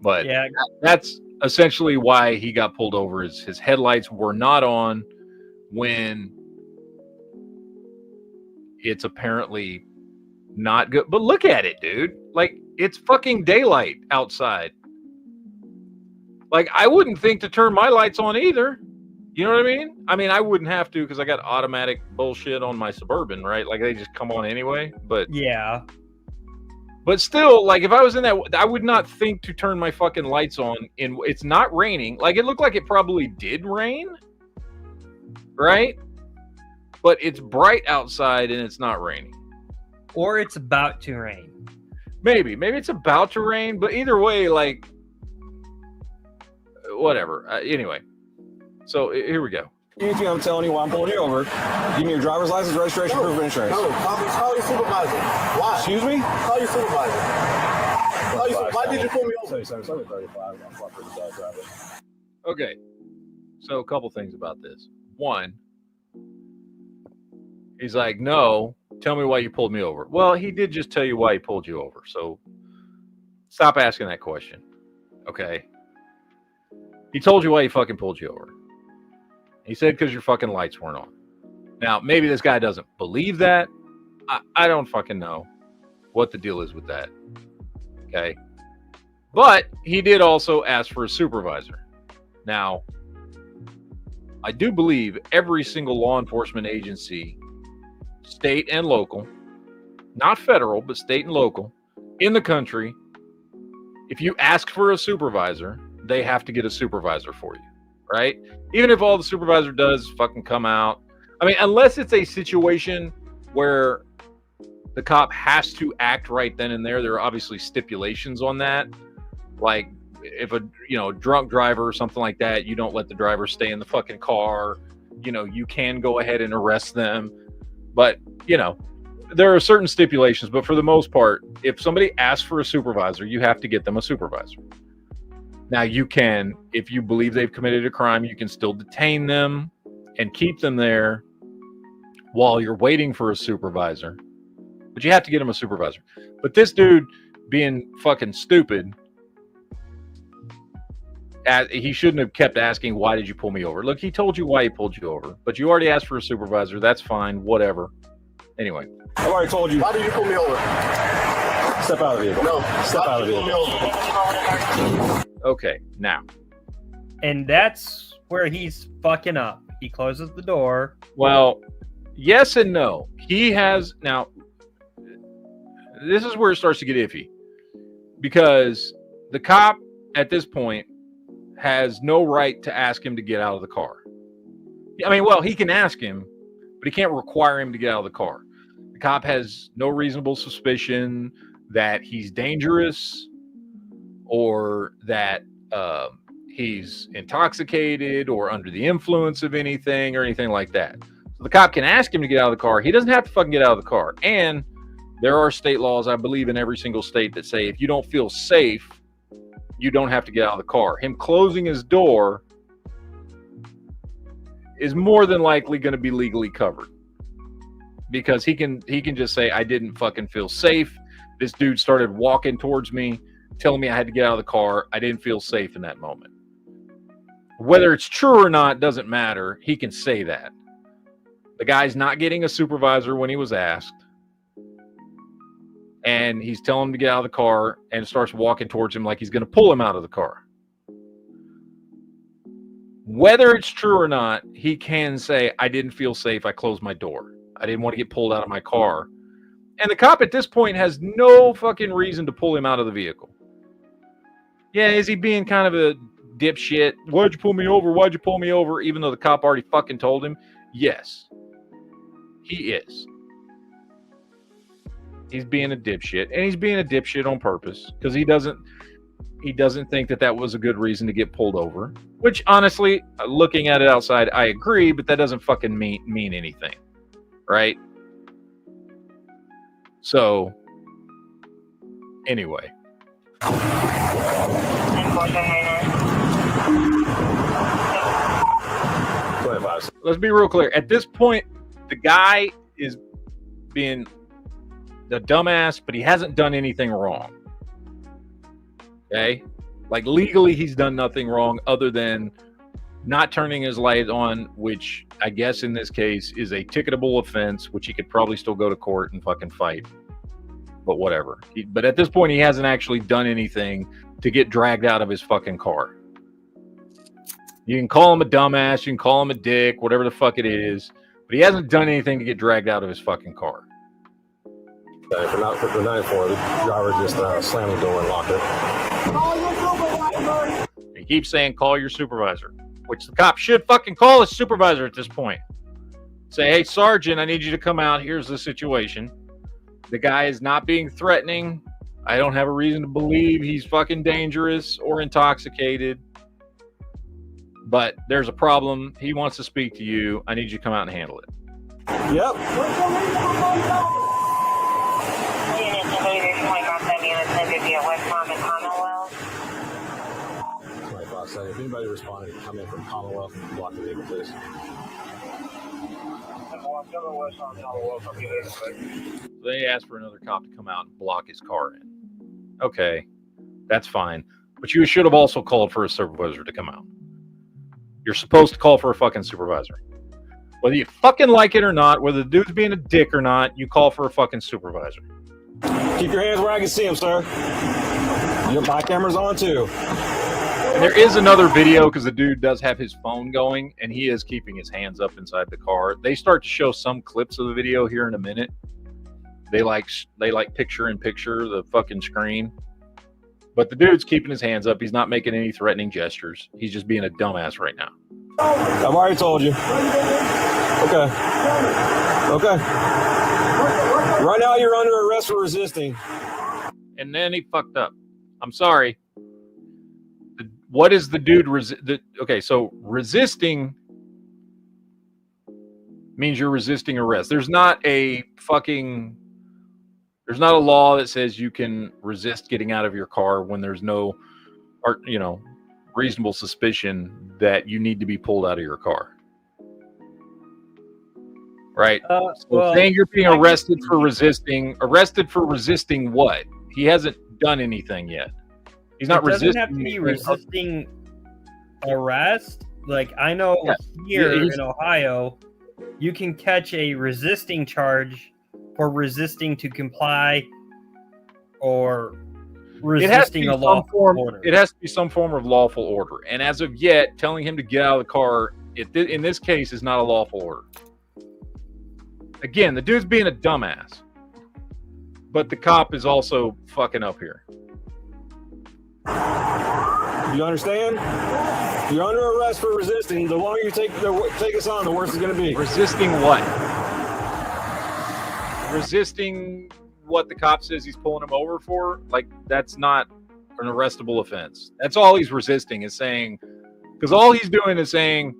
But Yeah. that's essentially why he got pulled over. Is his headlights were not on when it's apparently not good. But look at it, dude. Like, it's fucking daylight outside. Like, I wouldn't think to turn my lights on either. You know what I mean? I mean, I wouldn't have to because I got automatic bullshit on my Suburban, right? Like, they just come on anyway. But still, like, if I was in that, I would not think to turn my fucking lights on. It's not raining. Like, it looked like it probably did rain, right? But it's bright outside and it's not raining. Or it's about to rain. Maybe it's about to rain, but either way, like, whatever. Anyway, so here we go. Anything I'm telling you why I'm pulling you over. Give me your driver's license, registration, proof of insurance. No, call your supervisor. Why? Excuse me? Call your supervisor. Why did you pull me over? 7735. Okay, so a couple things about this. One, he's like, no, tell me why you pulled me over. Well, he did just tell you why he pulled you over, so stop asking that question, okay? He told you why he fucking pulled you over. He said because your fucking lights weren't on. Now, maybe this guy doesn't believe that. I don't fucking know what the deal is with that, okay? But he did also ask for a supervisor. Now, I do believe every single law enforcement agency, state and local, not federal, but state and local, in the country, if you ask for a supervisor, they have to get a supervisor for you, right? Even if all the supervisor does is fucking come out. I mean, unless it's a situation where the cop has to act right then and there are obviously stipulations on that. Like, if a drunk driver or something like that, you don't let the driver stay in the fucking car. You can go ahead and arrest them. But, there are certain stipulations. But for the most part, if somebody asks for a supervisor, you have to get them a supervisor. Now, you can, if you believe they've committed a crime, you can still detain them and keep them there while you're waiting for a supervisor. But you have to get them a supervisor. But this dude being fucking stupid, he shouldn't have kept asking, why did you pull me over? Look, he told you why he pulled you over, but you already asked for a supervisor. That's fine, whatever. Anyway. I've already told you. Why did you pull me over? Step out of the vehicle. No. Step out of the vehicle. Okay, now. And that's where he's fucking up. He closes the door. Well, yes and no. He has, now, this is where it starts to get iffy. Because the cop, at this point, has no right to ask him to get out of the car. I mean, well, he can ask him, but he can't require him to get out of the car. The cop has no reasonable suspicion that he's dangerous or that he's intoxicated or under the influence of anything or anything like that. So the cop can ask him to get out of the car. He doesn't have to fucking get out of the car. And there are state laws, I believe, in every single state that say if you don't feel safe, you don't have to get out of the car. Him closing his door is more than likely going to be legally covered. because he can just say, I didn't fucking feel safe. This dude started walking towards me, telling me I had to get out of the car. I didn't feel safe in that moment. Whether it's true or not doesn't matter. He can say that. The guy's not getting a supervisor when he was asked. And he's telling him to get out of the car and starts walking towards him like he's going to pull him out of the car. Whether it's true or not, he can say, I didn't feel safe. I closed my door. I didn't want to get pulled out of my car. And the cop at this point has no fucking reason to pull him out of the vehicle. Yeah, is he being kind of a dipshit? Why'd you pull me over? Why'd you pull me over? Even though the cop already fucking told him. Yes, he is. He's being a dipshit, and he's being a dipshit on purpose because he doesn't think that was a good reason to get pulled over. Which, honestly, looking at it outside, I agree, but that doesn't fucking mean anything, right? So, anyway. Let's be real clear. At this point, the guy is being the dumbass, but he hasn't done anything wrong. Okay? Like, legally, he's done nothing wrong other than not turning his light on, which I guess in this case is a ticketable offense, which he could probably still go to court and fucking fight. But whatever. But at this point, he hasn't actually done anything to get dragged out of his fucking car. You can call him a dumbass, you can call him a dick, whatever the fuck it is, but he hasn't done anything to get dragged out of his fucking car. Okay, for 9-4, the driver just slammed the door and locked it. He keeps saying, call your supervisor, which the cop should fucking call his supervisor at this point. Say, hey, Sergeant, I need you to come out. Here's the situation. The guy is not being threatening. I don't have a reason to believe he's fucking dangerous or intoxicated. But there's a problem. He wants to speak to you. I need you to come out and handle it. Yep. If anybody responded, come in from Commonwealth, block the vehicle, please. They asked for another cop to come out and block his car in. Okay, that's fine. But you should have also called for a supervisor to come out. You're supposed to call for a fucking supervisor. Whether you fucking like it or not, whether the dude's being a dick or not, you call for a fucking supervisor. Keep your hands where I can see them, sir. My camera's on too. And there is another video because the dude does have his phone going and he is keeping his hands up inside the car. They start to show some clips of the video here in a minute. They like picture in picture the fucking screen. But the dude's keeping his hands up. He's not making any threatening gestures. He's just being a dumbass right now. I've already told you. Okay. Right now you're under arrest for resisting. And then he fucked up. I'm sorry. What is the dude okay, so resisting means you're resisting arrest. There's not a law that says you can resist getting out of your car when there's no reasonable suspicion that you need to be pulled out of your car. Right? So saying you're being arrested for resisting what? He hasn't done anything yet. He's not resisting. Doesn't have to be resisting arrest. Like, I know here in Ohio, you can catch a resisting charge for resisting to comply or resisting a lawful order. It has to be some form of lawful order. And as of yet, telling him to get out of the car, in this case, is not a lawful order. Again, the dude's being a dumbass. But the cop is also fucking up here. You understand? You're under arrest for resisting. The longer you take us on, the worse it's going to be. Resisting what? Resisting what the cop says he's pulling him over for? Like, that's not an arrestable offense. That's all he's resisting is saying, because all he's doing is saying,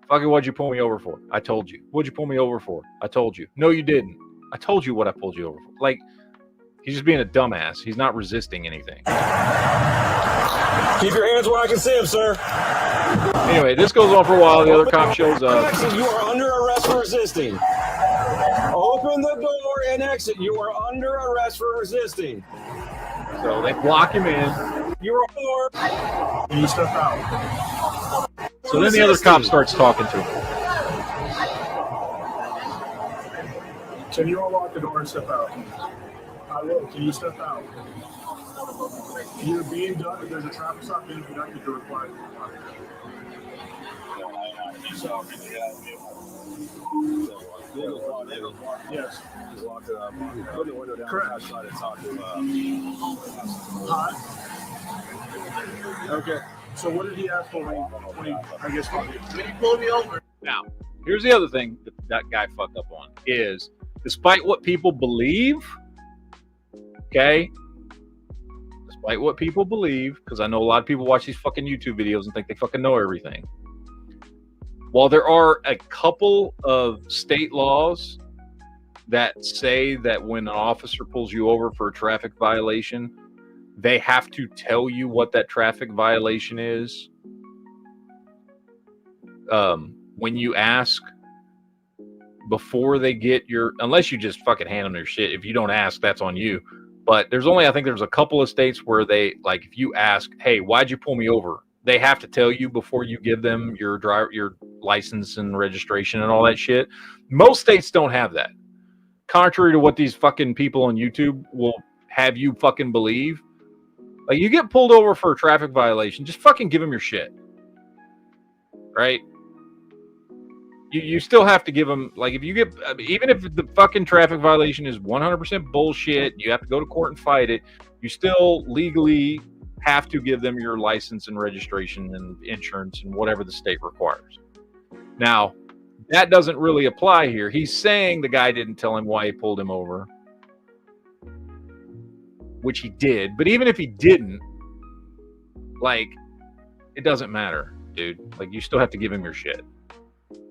fucking, what'd you pull me over for? I told you. What'd you pull me over for? I told you. No, you didn't. I told you what I pulled you over for. Like, he's just being a dumbass. He's not resisting anything. Keep your hands where I can see them, sir. Anyway, this goes on for a while. The other cop shows up. You are under arrest for resisting. Open the door and exit. You are under arrest for resisting. So they block him in. You are under. Can you step out? So then the other cop starts talking to him. Can you unlock the door and step out? I will. Can you step out? You're being done. If there's a traffic stop being conducted, you're required to comply. Yes. Correct. Hi. Okay. So what did he ask for when he I guess, when he pulled me over? Now, here's the other thing that guy fucked up on is, despite what people believe, okay? Despite what people believe, because I know a lot of people watch these fucking YouTube videos and think they fucking know everything. While there are a couple of state laws that say that when an officer pulls you over for a traffic violation, they have to tell you what that traffic violation is. When you ask before they get your, unless you just fucking hand them their shit. If you don't ask, that's on you. But there's only, I think there's a couple of states where they, like, if you ask, hey, why'd you pull me over? They have to tell you before you give them your license and registration and all that shit. Most states don't have that. Contrary to what these fucking people on YouTube will have you fucking believe. Like, you get pulled over for a traffic violation, just fucking give them your shit. Right? You still have to give them, like, if you get, even if the fucking traffic violation is 100% bullshit, you have to go to court and fight it, you still legally have to give them your license and registration and insurance and whatever the state requires. Now, that doesn't really apply here. He's saying the guy didn't tell him why he pulled him over, which he did. But even if he didn't, like, it doesn't matter, dude. Like, you still have to give him your shit.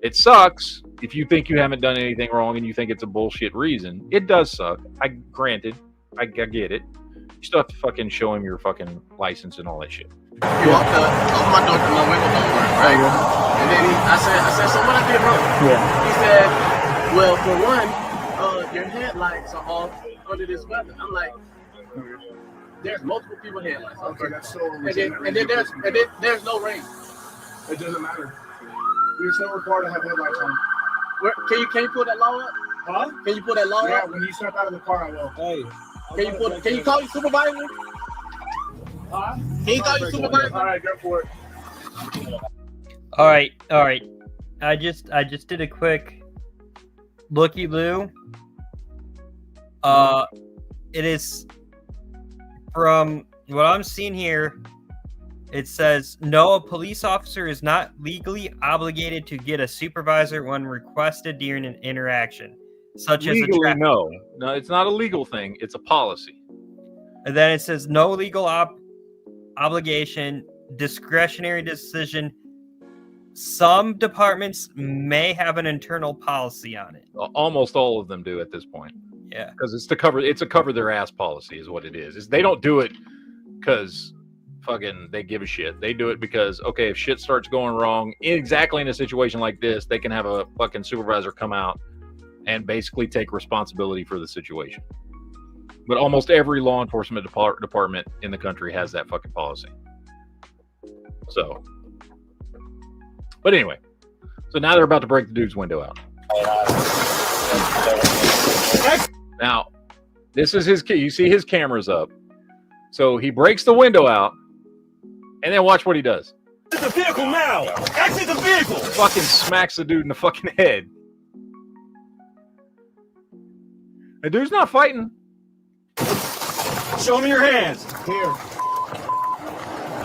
It sucks if you think you haven't done anything wrong and you think it's a bullshit reason. It does suck. I get it. You still have to fucking show him your fucking license and all that shit. He walked up, opened my door, and my window don't work, right? And then I said, so what I did wrong? Yeah. He said, well, for one, your headlights are off under this weather. I'm like, there's multiple people headlights. Okay, that's so. And then there's no rain. It doesn't matter. You're still required to have headlights on. Can you pull that law up? Huh? Can you pull that law Yeah, up? when you step out of the car, I will. Hey. Can you call your supervisor? Huh? Can you call your supervisor? All right, go for it. All right. I just did a quick looky-loo. It is from what I'm seeing here. It says, no, a police officer is not legally obligated to get a supervisor when requested during an interaction, such Legally, as a no, it's not a legal thing. It's a policy. And then it says, no legal obligation, discretionary decision. Some departments may have an internal policy on it. Almost all of them do at this point. Yeah, because it's a cover their ass policy is what it is. They don't do it because fucking they give a shit. They do it because, okay, if shit starts going wrong exactly in a situation like this, they can have a fucking supervisor come out and basically take responsibility for the situation. But almost every law enforcement department in the country has that fucking policy. So, but anyway, so now they're about to break the dude's window out. Now, this is his key. You see his camera's up. So he breaks the window out, and then watch what he does. Exit the vehicle now! Exit the vehicle! Fucking smacks the dude in the fucking head. The dude's not fighting. Show me your hands. Here.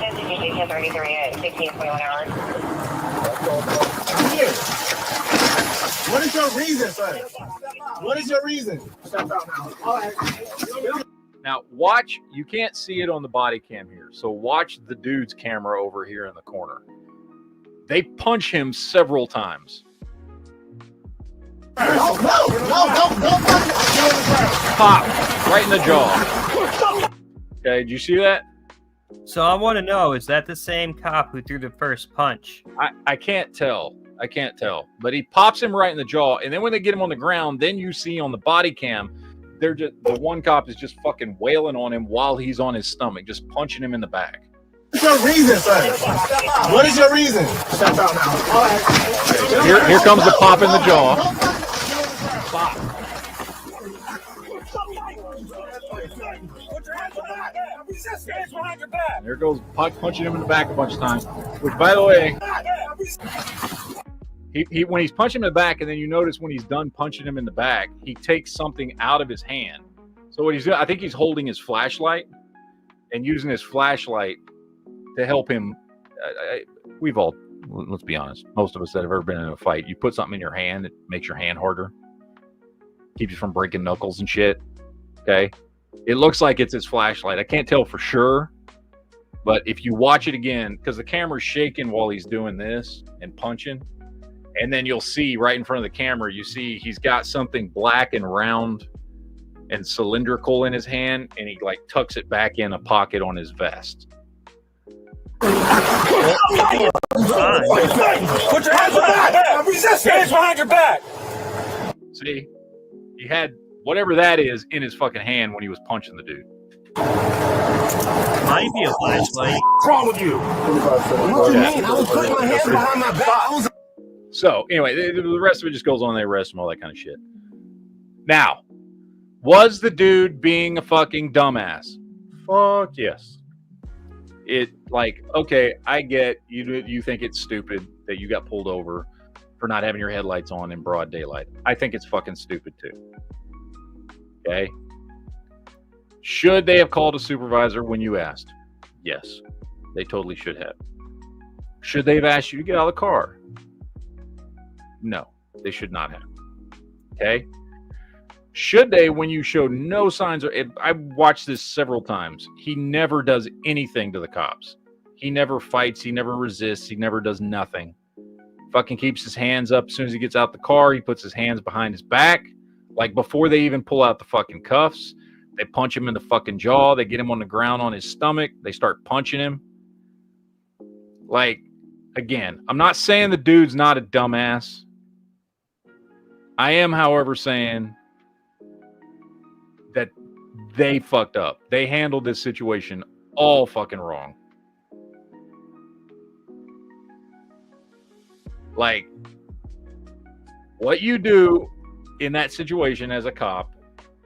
10-33 at 16.1 hours. Here. What is your reason, sir? What is your reason? Step out now. All right. Now, watch. You can't see it on the body cam here. So watch the dude's camera over here in the corner. They punch him several times. No. Pop. Right in the jaw. Okay, did you see that? So I want to know, is that the same cop who threw the first punch? I can't tell. I can't tell. But he pops him right in the jaw. And then when they get him on the ground, then you see on the body cam, the one cop is just fucking wailing on him while he's on his stomach, just punching him in the back. What's your reason, sir? What is your reason? Step out now. So here comes the pop in the jaw. There goes Puck punching him in the back a bunch of times. Which, by the way, when he's punching him in the back, and then you notice when he's done punching him in the back, he takes something out of his hand. So what he's doing, I think he's holding his flashlight and using his flashlight to help him. We've all, let's be honest, most of us that have ever been in a fight, you put something in your hand, it makes your hand harder, keeps you from breaking knuckles and shit. Okay. It looks like it's his flashlight. I can't tell for sure, but if you watch it again, because the camera's shaking while he's doing this and punching, and then you'll see right in front of the camera, you see he's got something black and round and cylindrical in his hand, and he like tucks it back in a pocket on his vest. Put your hands behind your back. Resist. Hands behind your back. See, he had whatever that is in his fucking hand when he was punching the dude. Might be a flashlight. What's wrong with you? What do you mean? I was putting my hands behind my back. So anyway, the rest of it just goes on. They arrest him, all that kind of shit. Now, was the dude being a fucking dumbass? Fuck yes. It like, okay, I get you think it's stupid that you got pulled over for not having your headlights on in broad daylight. I think it's fucking stupid too. Okay. Should they have called a supervisor when you asked? Yes, they totally should have. Should they have asked you to get out of the car? No, they should not have. Okay. Should they, when you show no signs of it? I watched this several times. He never does anything to the cops. He never fights. He never resists. He never does nothing. Fucking keeps his hands up as soon as he gets out the car. He puts his hands behind his back. Like before they even pull out the fucking cuffs, they punch him in the fucking jaw. They get him on the ground on his stomach. They start punching him. Like, again, I'm not saying the dude's not a dumbass. I am, however, saying that they fucked up. They handled this situation all fucking wrong. Like, what you do in that situation as a cop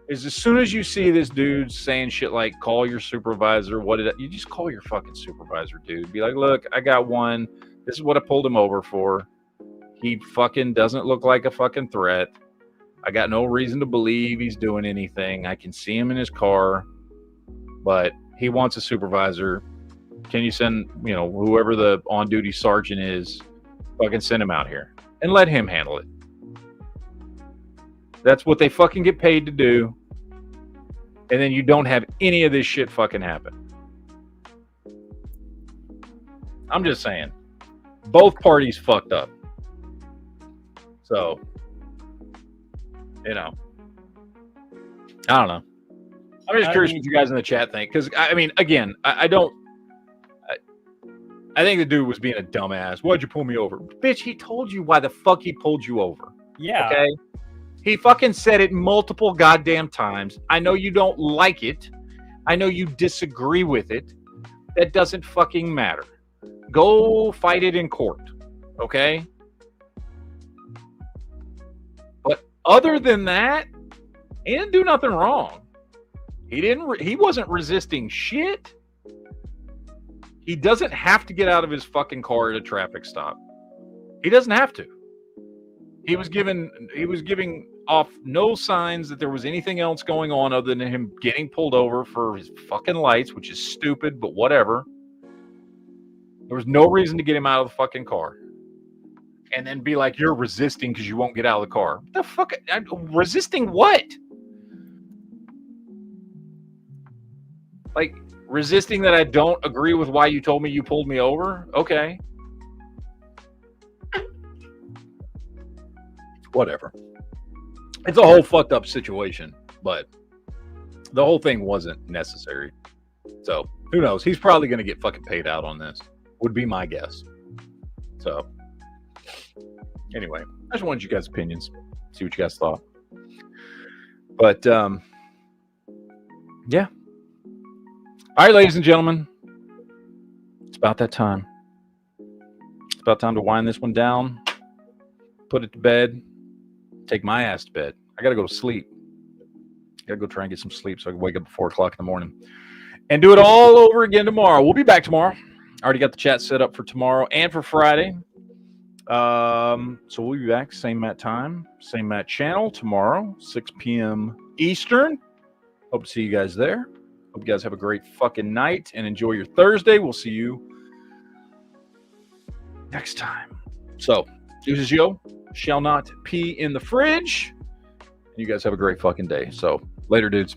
is as soon as you see this dude saying shit like, call your supervisor, you just call your fucking supervisor, dude. Be like, look, I got one. This is what I pulled him over for. He fucking doesn't look like a fucking threat. I got no reason to believe he's doing anything. I can see him in his car, but he wants a supervisor. Can you send, whoever the on-duty sergeant is, fucking send him out here and let him handle it. That's what they fucking get paid to do. And then you don't have any of this shit fucking happen. I'm just saying, both parties fucked up. So, I don't know. I'm just curious what you guys in the chat think. Because, again, I think the dude was being a dumbass. Why'd you pull me over? Bitch, he told you why the fuck he pulled you over. Yeah. Okay? He fucking said it multiple goddamn times. I know you don't like it. I know you disagree with it. That doesn't fucking matter. Go fight it in court. Okay? But other than that, he didn't do nothing wrong. He wasn't resisting shit. He doesn't have to get out of his fucking car at a traffic stop. He doesn't have to. He was giving off no signs that there was anything else going on other than him getting pulled over for his fucking lights, which is stupid, but whatever. There was no reason to get him out of the fucking car. And then be like, you're resisting because you won't get out of the car. What the fuck? Resisting what? Like, resisting that I don't agree with why you told me you pulled me over? Okay. Whatever. It's a whole fucked up situation, but the whole thing wasn't necessary. So, who knows? He's probably going to get fucking paid out on this, would be my guess. So, Anyway, I just wanted you guys' opinions. See what you guys thought. But, yeah. All right, ladies and gentlemen. It's about that time. It's about time to wind this one down. Put it to bed. Take my ass to bed. I got to go to sleep. I got to go try and get some sleep so I can wake up at 4 o'clock in the morning. And do it all over again tomorrow. We'll be back tomorrow. I already got the chat set up for tomorrow and for Friday. So we'll be back, same Matt time, same Matt channel tomorrow, 6 p.m. Eastern. Hope to see you guys there. Hope you guys have a great fucking night and enjoy your Thursday. We'll see you next time. So, deuces, yo. Shall not pee in the fridge. You guys have a great fucking day. So, later, dudes.